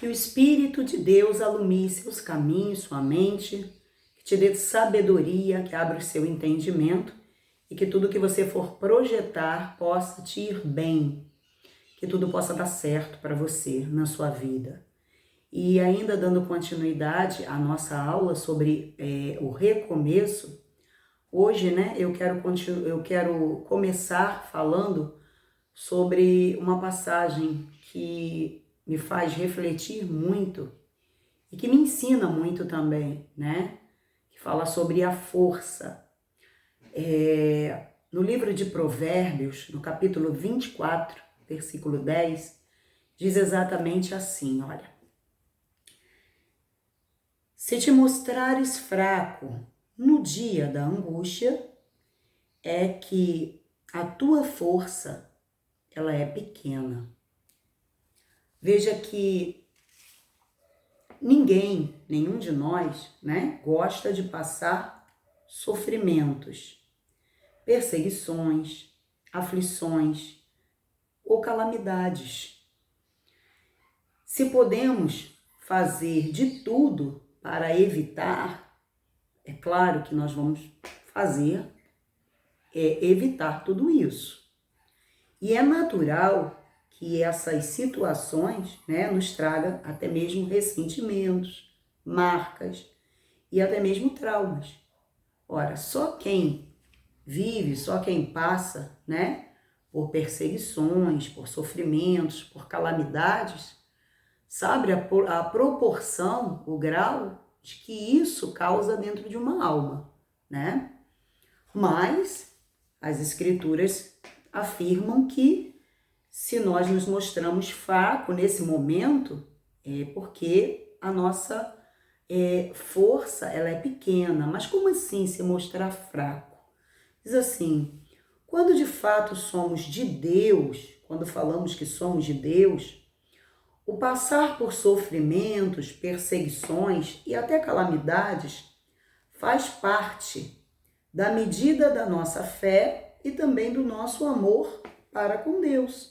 Que o Espírito de Deus alumie seus caminhos, sua mente, que te dê sabedoria, que abra o seu entendimento e que tudo que você for projetar possa te ir bem, que tudo possa dar certo para você na sua vida. E ainda dando continuidade à nossa aula sobre o recomeço, hoje, né, eu quero começar falando sobre uma passagem que me faz refletir muito e que me ensina muito também, né? Que fala sobre a força. No livro de Provérbios, no capítulo 24, versículo 10, diz exatamente assim, olha. Se te mostrares fraco no dia da angústia, é que a tua força, ela é pequena. Veja que nenhum de nós, né, gosta de passar sofrimentos, perseguições, aflições ou calamidades. Se podemos fazer de tudo para evitar, é claro que nós vamos fazer evitar tudo isso. E é natural que essas situações, né, nos tragam até mesmo ressentimentos, marcas e até mesmo traumas. Ora, só quem vive, só quem passa, né, por perseguições, por sofrimentos, por calamidades, sabe a proporção, o grau de que isso causa dentro de uma alma, né? Mas as escrituras afirmam que se nós nos mostramos fracos nesse momento, é porque a nossa força ela é pequena. Mas como assim se mostrar fraco? Diz assim, quando de fato somos de Deus, quando falamos que somos de Deus, o passar por sofrimentos, perseguições e até calamidades faz parte da medida da nossa fé e também do nosso amor para com Deus.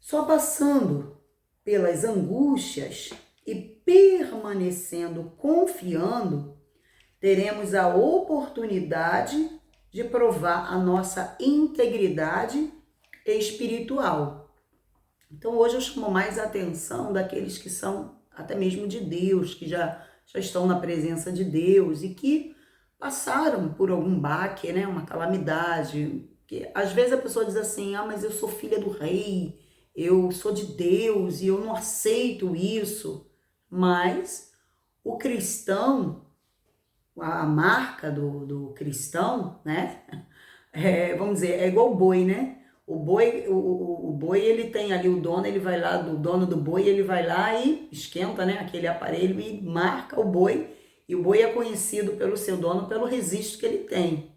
Só passando pelas angústias e permanecendo confiando, teremos a oportunidade de provar a nossa integridade espiritual. Então hoje eu chamo mais a atenção daqueles que são até mesmo de Deus, que já estão na presença de Deus e que passaram por algum baque, né, uma calamidade. Que às vezes a pessoa diz assim, mas eu sou filha do rei, eu sou de Deus e eu não aceito isso. Mas o cristão, a marca do cristão, né, vamos dizer, é igual o boi, né? O boi, ele tem ali o dono, ele vai lá, o dono do boi, ele vai lá e esquenta, né, aquele aparelho e marca o boi. E o boi é conhecido pelo seu dono, pelo registro que ele tem.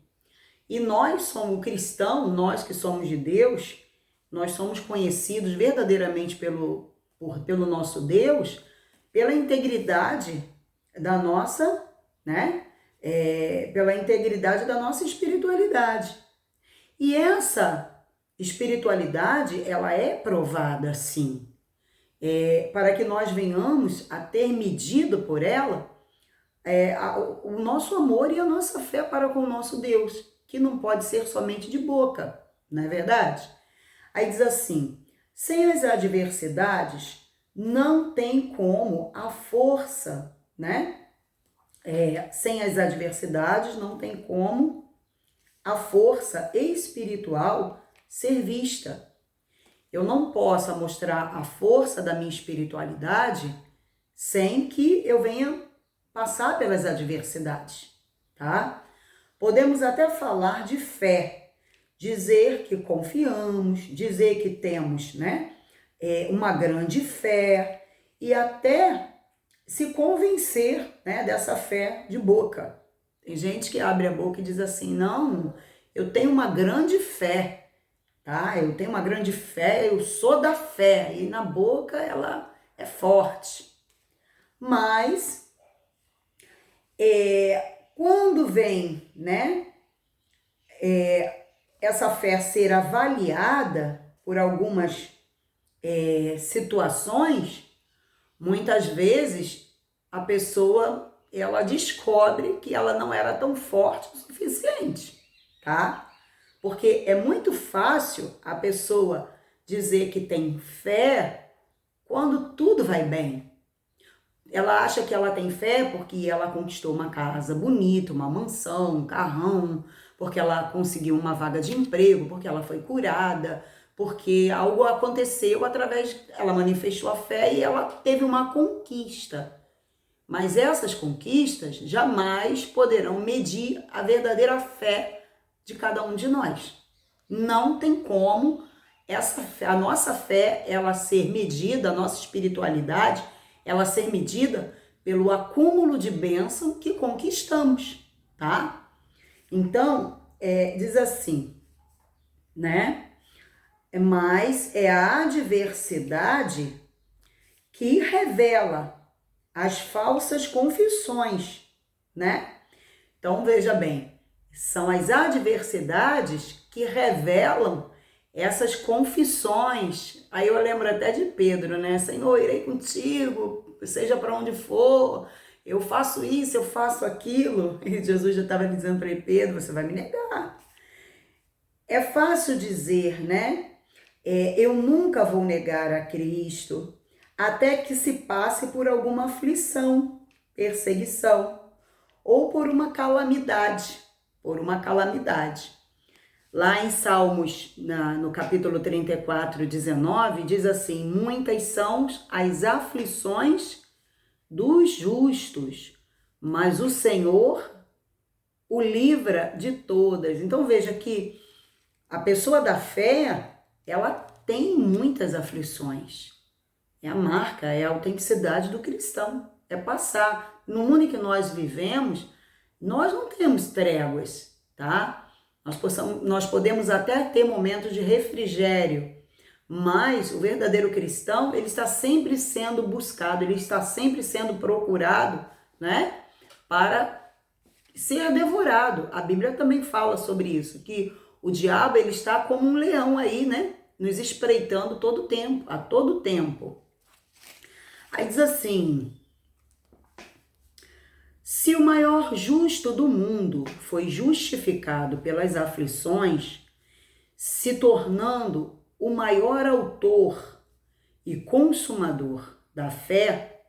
E nós somos cristãos, nós que somos de Deus, nós somos conhecidos verdadeiramente pelo nosso Deus, pela integridade da nossa, né, pela integridade da nossa espiritualidade. E essa espiritualidade, ela é provada sim, para que nós venhamos a ter medido por ela o nosso amor e a nossa fé para com o nosso Deus, que não pode ser somente de boca, não é verdade? Aí diz assim, sem as adversidades não tem como a força, né? Sem as adversidades não tem como a força espiritual ser vista. Eu não posso mostrar a força da minha espiritualidade sem que eu venha passar pelas adversidades, tá? Podemos até falar de fé, dizer que confiamos, dizer que temos, né, uma grande fé e até se convencer, né, dessa fé de boca. Tem gente que abre a boca e diz assim, não, eu tenho uma grande fé, tá? Eu tenho uma grande fé, eu sou da fé. E na boca ela é forte. Mas, quando vem, né, essa fé ser avaliada por algumas situações, muitas vezes a pessoa ela descobre que ela não era tão forte o suficiente, tá? Porque é muito fácil a pessoa dizer que tem fé quando tudo vai bem. Ela acha que ela tem fé porque ela conquistou uma casa bonita, uma mansão, um carrão, porque ela conseguiu uma vaga de emprego, porque ela foi curada, porque algo aconteceu ela manifestou a fé e ela teve uma conquista. Mas essas conquistas jamais poderão medir a verdadeira fé de cada um de nós. Não tem como a nossa fé, ela ser medida, a nossa espiritualidade, ela ser medida pelo acúmulo de bênção que conquistamos, tá? Então, diz assim, né? Mas é a adversidade que revela as falsas confissões, né? Então, veja bem, são as adversidades que revelam essas confissões. Aí eu lembro até de Pedro, né? Senhor, irei contigo, seja para onde for, eu faço isso, eu faço aquilo. E Jesus já estava dizendo para ele, Pedro, você vai me negar. É fácil dizer, né? Eu nunca vou negar a Cristo, até que se passe por alguma aflição, perseguição, ou por uma calamidade, Lá em Salmos, no capítulo 34, 19, diz assim, muitas são as aflições dos justos, mas o Senhor o livra de todas. Então veja que a pessoa da fé, ela tem muitas aflições. É a marca, é a autenticidade do cristão. É passar. No mundo em que nós vivemos, nós não temos tréguas, tá? Nós podemos até ter momentos de refrigério, mas o verdadeiro cristão, ele está sempre sendo buscado, ele está sempre sendo procurado, né? Para ser devorado. A Bíblia também fala sobre isso, que o diabo, ele está como um leão aí, né? Nos espreitando a todo tempo. Aí diz assim, se o maior justo do mundo foi justificado pelas aflições, se tornando o maior autor e consumador da fé,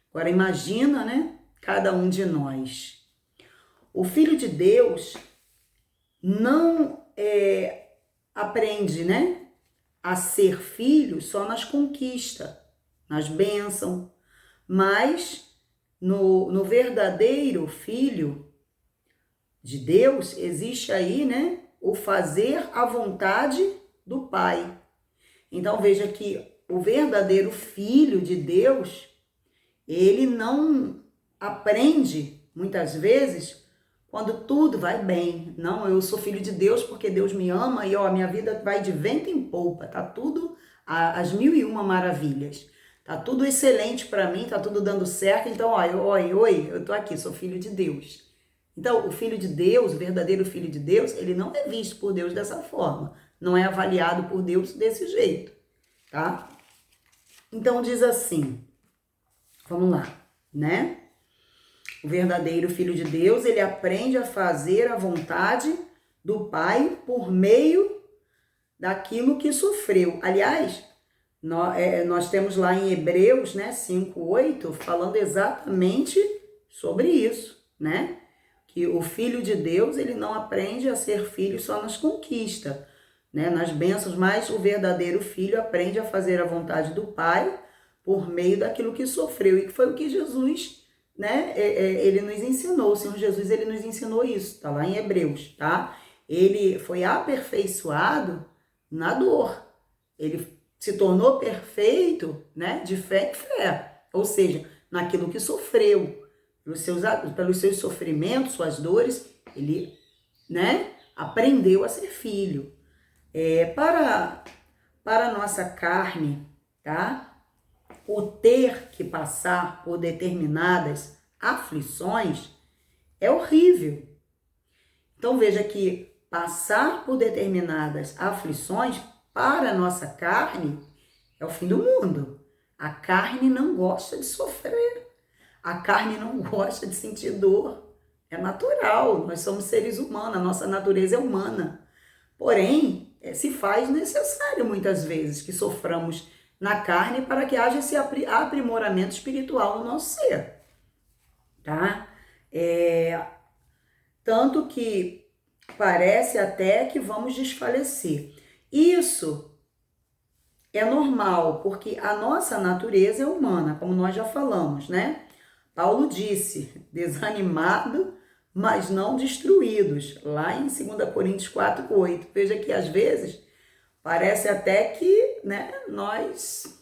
agora imagina, né? Cada um de nós. O Filho de Deus não aprende, né, a ser filho só nas conquistas, nas bênçãos, mas no verdadeiro Filho de Deus existe aí, né, o fazer a vontade do Pai. Então veja que o verdadeiro Filho de Deus, ele não aprende muitas vezes quando tudo vai bem. Não, eu sou filho de Deus porque Deus me ama e a minha vida vai de vento em polpa, tá tudo às 1001 maravilhas. Tá tudo excelente para mim, tá tudo dando certo. Então, eu tô aqui, sou filho de Deus. Então, o filho de Deus, o verdadeiro filho de Deus, ele não é visto por Deus dessa forma, não é avaliado por Deus desse jeito, tá? Então diz assim, vamos lá, né? O verdadeiro Filho de Deus, ele aprende a fazer a vontade do Pai por meio daquilo que sofreu. Aliás, nós temos lá em Hebreus, né, 5:8, falando exatamente sobre isso, né? Que o Filho de Deus, ele não aprende a ser filho só nas conquistas, né, nas bênçãos, mas o verdadeiro filho aprende a fazer a vontade do Pai por meio daquilo que sofreu, e que foi o que Jesus, né, ele nos ensinou. O Senhor Jesus, ele nos ensinou isso, tá lá em Hebreus, tá? Ele foi aperfeiçoado na dor, ele se tornou perfeito, né, de fé em fé, ou seja, naquilo que sofreu, pelos seus sofrimentos, suas dores, ele, né, aprendeu a ser filho. Para a nossa carne, tá? O ter que passar por determinadas aflições é horrível. Então veja que passar por determinadas aflições para a nossa carne É o fim do mundo. A carne não gosta de sofrer. A carne não gosta de sentir dor. É natural. Nós somos seres humanos. A nossa natureza é humana. Porém, se faz necessário muitas vezes que soframos na carne para que haja esse aprimoramento espiritual no nosso ser, tá? Tanto que parece até que vamos desfalecer. Isso é normal, porque a nossa natureza é humana, como nós já falamos, né? Paulo disse, desanimado, mas não destruídos, lá em 2 Coríntios 4:8. Veja que às vezes parece até que, né, nós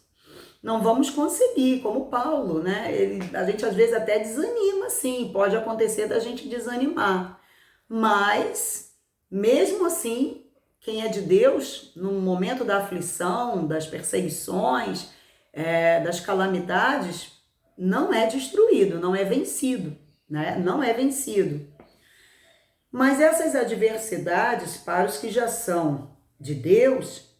não vamos conseguir, como Paulo, né? A gente às vezes até desanima, sim, pode acontecer da gente desanimar. Mas, mesmo assim, quem é de Deus, no momento da aflição, das perseguições, das calamidades, não é destruído, não é vencido, né? Não é vencido. Mas essas adversidades, para os que já são de Deus,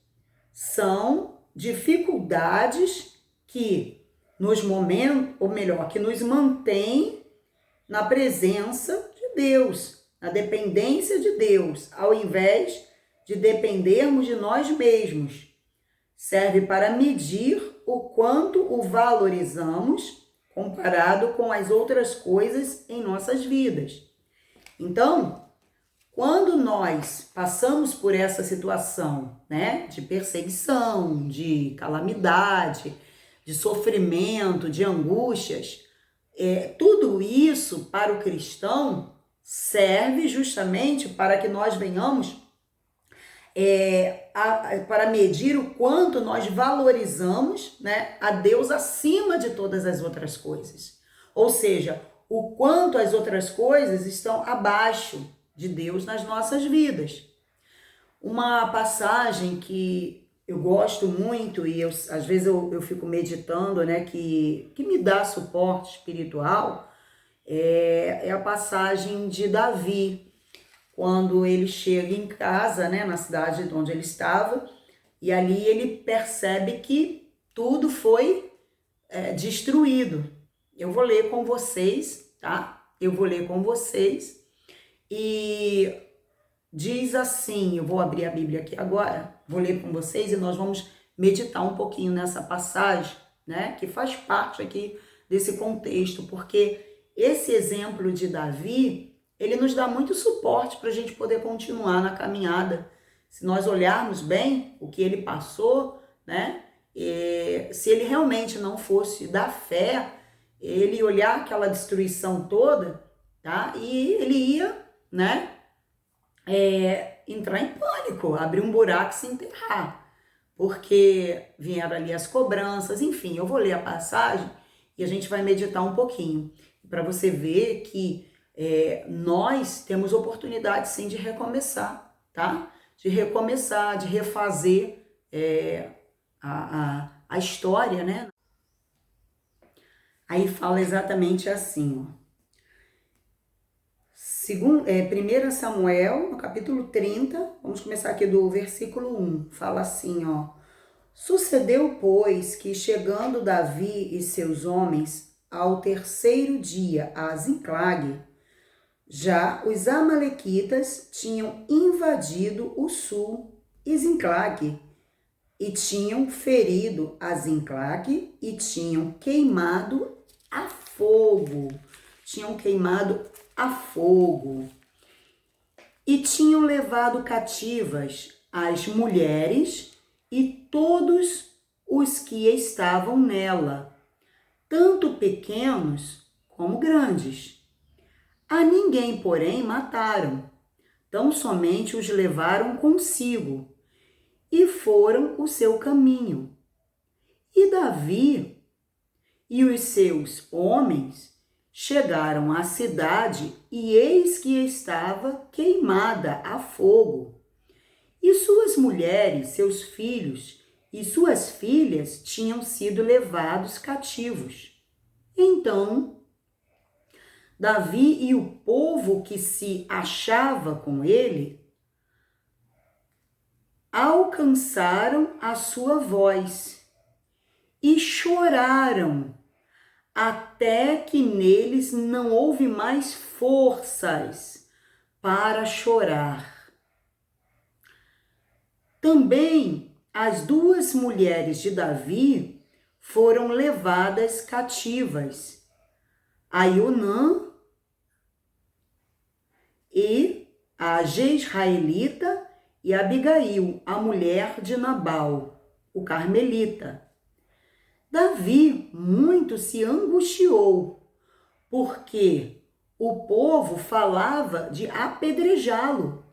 são dificuldades que nos momentos, ou melhor, que nos mantém na presença de Deus, na dependência de Deus, ao invés de dependermos de nós mesmos. Serve para medir o quanto o valorizamos comparado com as outras coisas em nossas vidas. Então, quando nós passamos por essa situação, né, de perseguição, de calamidade, de sofrimento, de angústias, tudo isso para o cristão serve justamente para que nós venhamos para medir o quanto nós valorizamos, né, a Deus acima de todas as outras coisas. Ou seja, o quanto as outras coisas estão abaixo de Deus nas nossas vidas. Uma passagem que eu gosto muito e às vezes eu fico meditando, né, que me dá suporte espiritual, é a passagem de Davi, quando ele chega em casa, né, na cidade onde ele estava, e ali ele percebe que tudo foi destruído. Eu vou ler com vocês, tá? Eu vou ler com vocês. E diz assim, eu vou abrir a Bíblia aqui agora, vou ler com vocês e nós vamos meditar um pouquinho nessa passagem, né, que faz parte aqui desse contexto, porque esse exemplo de Davi, ele nos dá muito suporte para a gente poder continuar na caminhada. Se nós olharmos bem o que ele passou, né, se ele realmente não fosse da fé, ele olhar aquela destruição toda, tá, e ele ia, né, entrar em pânico, abrir um buraco e se enterrar, porque vieram ali as cobranças, enfim, eu vou ler a passagem e a gente vai meditar um pouquinho, para você ver que nós temos oportunidade sim de recomeçar, tá? De recomeçar, de refazer a história, né? Aí fala exatamente assim, ó. 1 Samuel, no capítulo 30, vamos começar aqui do versículo 1, fala assim, ó. Sucedeu, pois, que chegando Davi e seus homens ao terceiro dia a Ziclague, já os amalequitas tinham invadido o sul e Ziclague, e tinham ferido a Ziclague e tinham queimado a fogo. E tinham levado cativas as mulheres e todos os que estavam nela, tanto pequenos como grandes. A ninguém, porém, mataram, tão somente os levaram consigo e foram o seu caminho. E Davi e os seus homens chegaram à cidade e eis que estava queimada a fogo. E suas mulheres, seus filhos e suas filhas tinham sido levados cativos. Então, Davi e o povo que se achava com ele alcançaram a sua voz e choraram, até que neles não houve mais forças para chorar. Também as duas mulheres de Davi foram levadas cativas, Aionã e a Jezraelita e Abigail, a mulher de Nabal, o carmelita. Davi muito se angustiou, porque o povo falava de apedrejá-lo,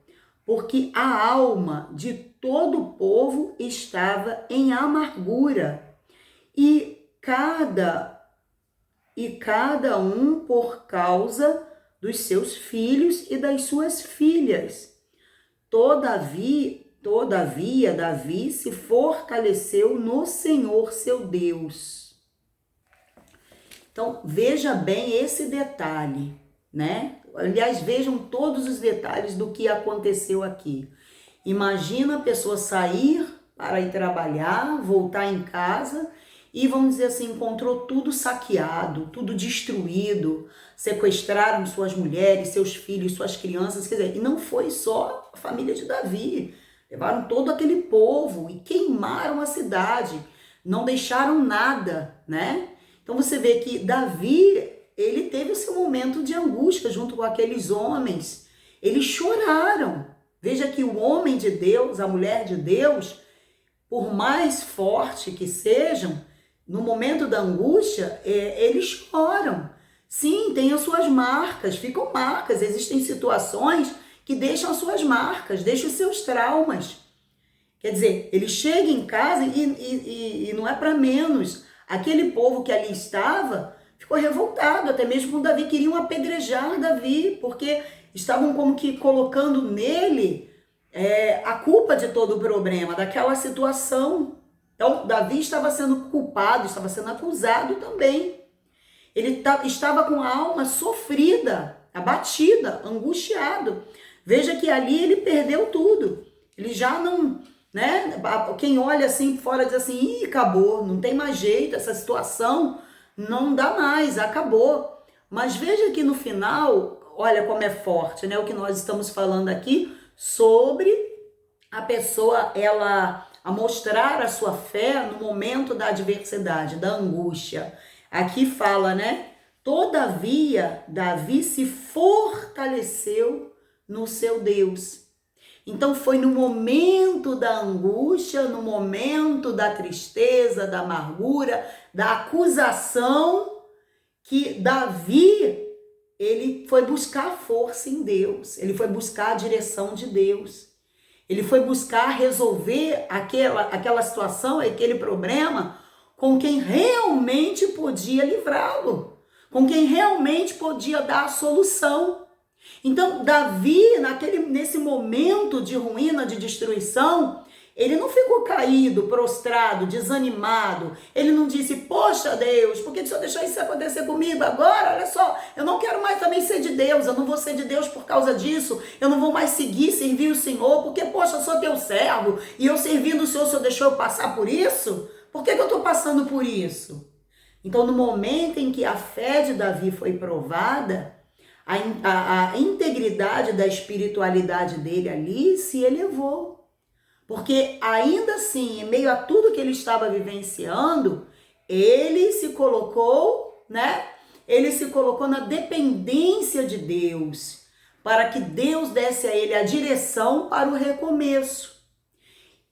porque a alma de todo o povo estava em amargura, e cada um por causa dos seus filhos e das suas filhas. Todavia, Davi se fortaleceu no Senhor seu Deus. Então, veja bem esse detalhe, né? Aliás, vejam todos os detalhes do que aconteceu aqui. Imagina a pessoa sair para ir trabalhar, voltar em casa e, vamos dizer assim, encontrou tudo saqueado, tudo destruído, sequestraram suas mulheres, seus filhos, suas crianças, quer dizer, e não foi só a família de Davi, levaram todo aquele povo e queimaram a cidade, não deixaram nada, né? Então você vê que Davi, ele teve o seu momento de angústia junto com aqueles homens, eles choraram. Veja que o homem de Deus, a mulher de Deus, por mais forte que sejam, no momento da angústia, eles choram. Sim, tem as suas marcas, ficam marcas. Existem situações que deixam as suas marcas, deixam os seus traumas. Quer dizer, ele chega em casa e não é para menos. Aquele povo que ali estava ficou revoltado, até mesmo quando Davi queriam apedrejar Davi, porque estavam como que colocando nele a culpa de todo o problema, daquela situação. Então, Davi estava sendo culpado, estava sendo acusado também. Ele estava com a alma sofrida, abatida, angustiado. Veja que ali ele perdeu tudo. Ele já não, né? Quem olha assim fora diz assim, ih, acabou, não tem mais jeito, essa situação não dá mais, acabou. Mas veja que no final, olha como é forte, né? O que nós estamos falando aqui sobre a pessoa, a mostrar a sua fé no momento da adversidade, da angústia. Aqui fala, né? Todavia, Davi se fortaleceu no seu Deus. Então foi no momento da angústia, no momento da tristeza, da amargura, da acusação, que Davi, ele foi buscar força em Deus, ele foi buscar a direção de Deus. Ele foi buscar resolver aquela situação, aquele problema, com quem realmente podia livrá-lo, com quem realmente podia dar a solução. Então, Davi, nesse momento de ruína, de destruição, ele não ficou caído, prostrado, desanimado. Ele não disse, poxa Deus, por que o Senhor deixou isso acontecer comigo agora? Olha só, eu não quero mais também ser de Deus, eu não vou ser de Deus por causa disso, eu não vou mais servir o Senhor, porque, poxa, eu sou teu servo, e eu servindo o Senhor deixou eu passar por isso? Por que eu estou passando por isso? Então, no momento em que a fé de Davi foi provada, a integridade da espiritualidade dele ali se elevou. Porque ainda assim, em meio a tudo que ele estava vivenciando, ele se colocou, né? Ele se colocou na dependência de Deus, para que Deus desse a ele a direção para o recomeço.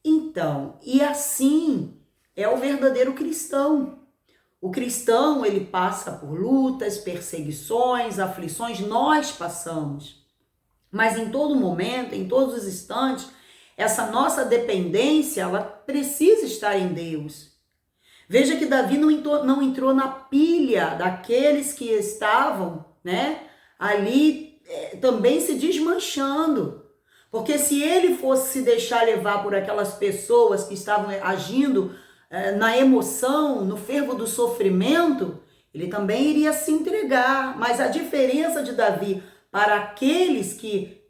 Então, e assim é o verdadeiro cristão. O cristão, ele passa por lutas, perseguições, aflições, nós passamos. Mas em todo momento, em todos os instantes, essa nossa dependência, ela precisa estar em Deus. Veja que Davi não entrou na pilha daqueles que estavam, né, ali também se desmanchando. Porque se ele fosse se deixar levar por aquelas pessoas que estavam agindo na emoção, no fervo do sofrimento, ele também iria se entregar. Mas a diferença de Davi para aqueles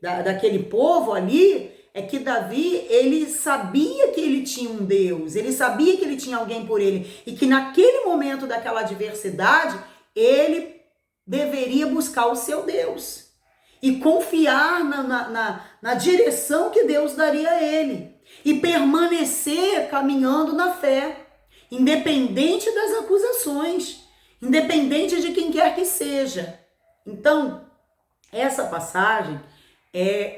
daquele povo ali, é que Davi, ele sabia que ele tinha um Deus, ele sabia que ele tinha alguém por ele, e que naquele momento daquela adversidade, ele deveria buscar o seu Deus e confiar na direção que Deus daria a ele e permanecer caminhando na fé, independente das acusações, independente de quem quer que seja. Então, essa passagem,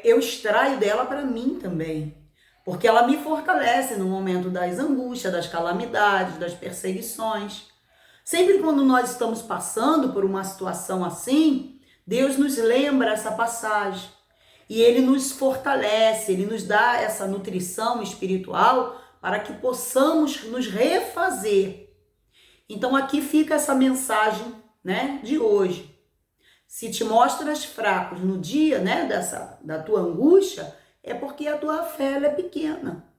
eu extraio dela para mim também, porque ela me fortalece no momento das angústias, das calamidades, das perseguições. Sempre quando nós estamos passando por uma situação assim, Deus nos lembra essa passagem e Ele nos fortalece, Ele nos dá essa nutrição espiritual para que possamos nos refazer. Então aqui fica essa mensagem, né, de hoje. Se te mostras fraco no dia, né, da tua angústia, é porque a tua fé ela é pequena.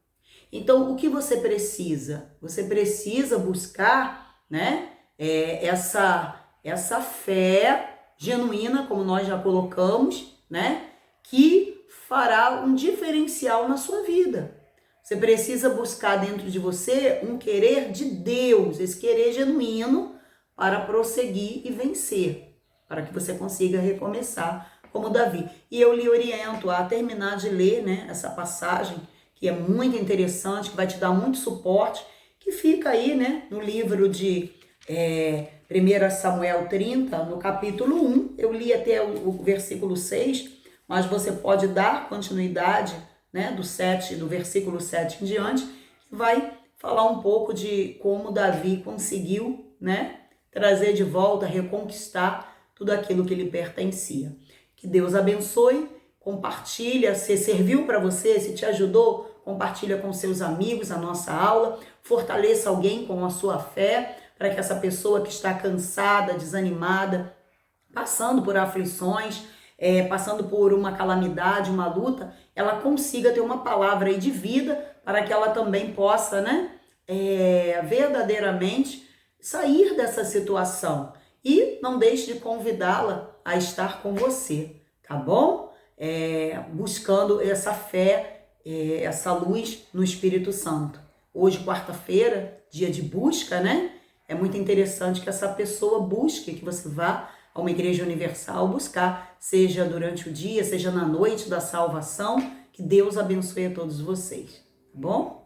Então o que você precisa? Você precisa buscar, né, essa fé genuína, como nós já colocamos, né, que fará um diferencial na sua vida. Você precisa buscar dentro de você um querer de Deus, esse querer genuíno para prosseguir e vencer, para que você consiga recomeçar como Davi. E eu lhe oriento a terminar de ler, né, essa passagem, que é muito interessante, que vai te dar muito suporte, que fica aí, né, no livro de 1 Samuel 30, no capítulo 1. Eu li até o versículo 6, mas você pode dar continuidade, né, do versículo 7 em diante, que vai falar um pouco de como Davi conseguiu, né, trazer de volta, reconquistar tudo aquilo que lhe pertencia. Que Deus abençoe, compartilha, se serviu para você, se te ajudou, compartilha com seus amigos a nossa aula, fortaleça alguém com a sua fé, para que essa pessoa que está cansada, desanimada, passando por aflições, passando por uma calamidade, uma luta, ela consiga ter uma palavra aí de vida para que ela também possa, né, verdadeiramente sair dessa situação. E não deixe de convidá-la a estar com você, tá bom? Buscando essa fé, essa luz no Espírito Santo. Hoje, quarta-feira, dia de busca, né? É muito interessante que essa pessoa busque, que você vá a uma igreja universal buscar, seja durante o dia, seja na noite da salvação. Que Deus abençoe a todos vocês, tá bom?